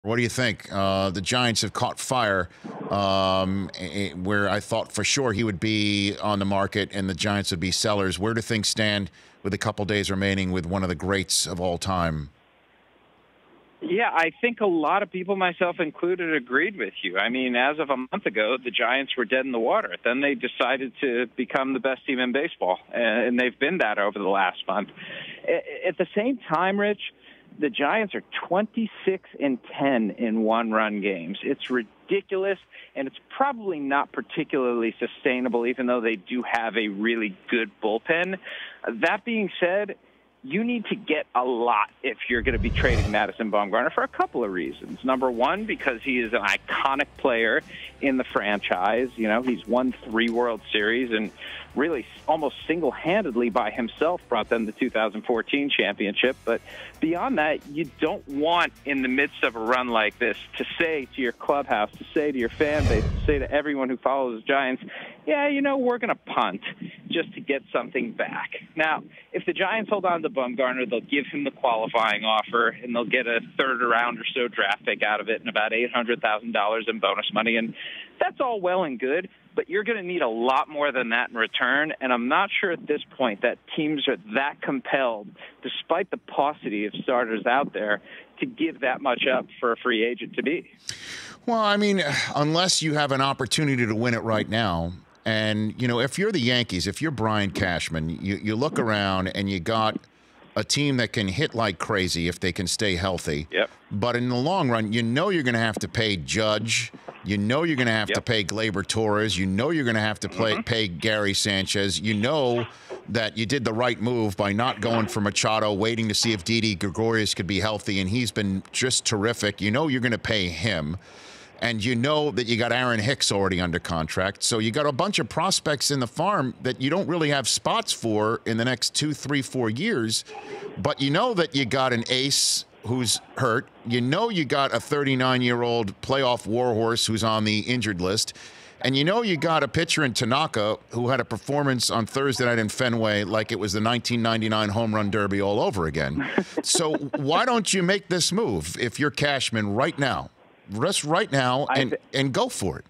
What do you think? The Giants have caught fire, where I thought for sure he would be on the market and the Giants would be sellers. Where do things stand with a couple days remaining with one of the greats of all time? Yeah, I think a lot of people, myself included, agreed with you. I mean, as of a month ago, the Giants were dead in the water. Then they decided to become the best team in baseball, and they've been that over the last month. At the same time, Rich, the Giants are 26-10 in one-run games. It's ridiculous, and it's probably not particularly sustainable, even though they do have a really good bullpen. That being said, you need to get a lot if you're going to be trading Madison Bumgarner for a couple of reasons. Number one, because he is an iconic player in the franchise. You know, he's won 3 World Series and really almost single-handedly by himself brought them the 2014 championship. But beyond that, you don't want, in the midst of a run like this, to say to your clubhouse, to say to your fan base, to say to everyone who follows the Giants, yeah, you know, we're going to punt just to get something back. Now, if the Giants hold on to Bumgarner, they'll give him the qualifying offer, and they'll get a third-round or so draft pick out of it and about $800,000 in bonus money. And that's all well and good, but you're going to need a lot more than that in return, and I'm not sure at this point that teams are that compelled, despite the paucity of starters out there, to give that much up for a free agent to be. Well, I mean, unless you have an opportunity to win it right now. And, you know, if you're the Yankees, if you're Brian Cashman, you look around and you got a team that can hit like crazy if they can stay healthy. Yep. But in the long run, you know you're going to have to pay Judge. You know you're going to have to pay Gleyber Torres. You know you're going to have to pay Gary Sanchez. You know that you did the right move by not going for Machado, waiting to see if Didi Gregorius could be healthy, and he's been just terrific. You know you're going to pay him. And you know that you got Aaron Hicks already under contract. So you got a bunch of prospects in the farm that you don't really have spots for in the next 2, 3, 4 years. But you know that you got an ace who's hurt. You know you got a 39-year-old playoff warhorse who's on the injured list. And you know you got a pitcher in Tanaka who had a performance on Thursday night in Fenway like it was the 1999 Home Run Derby all over again. So why don't you make this move if you're Cashman right now? Rest right now and go for it.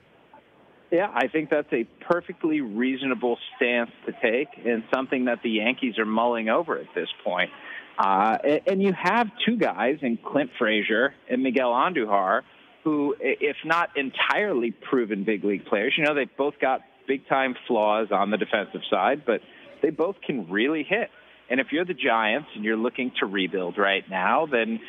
Yeah, I think that's a perfectly reasonable stance to take and something that the Yankees are mulling over at this point. And you have 2 guys in Clint Frazier and Miguel Andujar who, if not entirely proven big league players, you know, they've both got big-time flaws on the defensive side, but they both can really hit. And if you're the Giants and you're looking to rebuild right now, then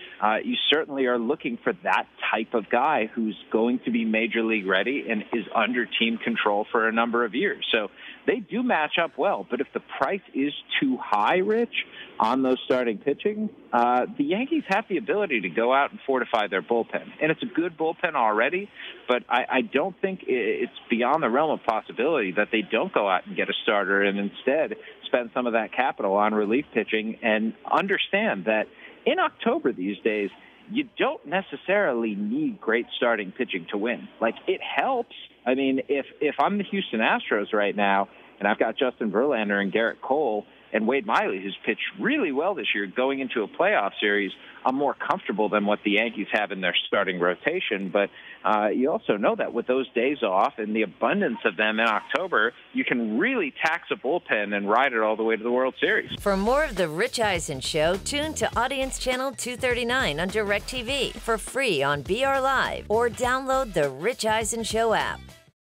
you certainly are looking for that type of guy who's going to be major league ready and is under team control for a number of years. So they do match up well. But if the price is too high, Rich, on those starting pitching, the Yankees have the ability to go out and fortify their bullpen. And it's a good bullpen already, but I don't think it's beyond the realm of possibility that they don't go out and get a starter and instead spend some of that capital on relief pitching and understand that in October these days, you don't necessarily need great starting pitching to win. Like, it helps. I mean, if I'm the Houston Astros right now and I've got Justin Verlander and Garrett Cole and Wade Miley, who's pitched really well this year going into a playoff series, I'm more comfortable than what the Yankees have in their starting rotation. But you also know that with those days off and the abundance of them in October, you can really tax a bullpen and ride it all the way to the World Series. For more of The Rich Eisen Show, tune to Audience Channel 239 on DirecTV for free on BR Live or download the Rich Eisen Show app.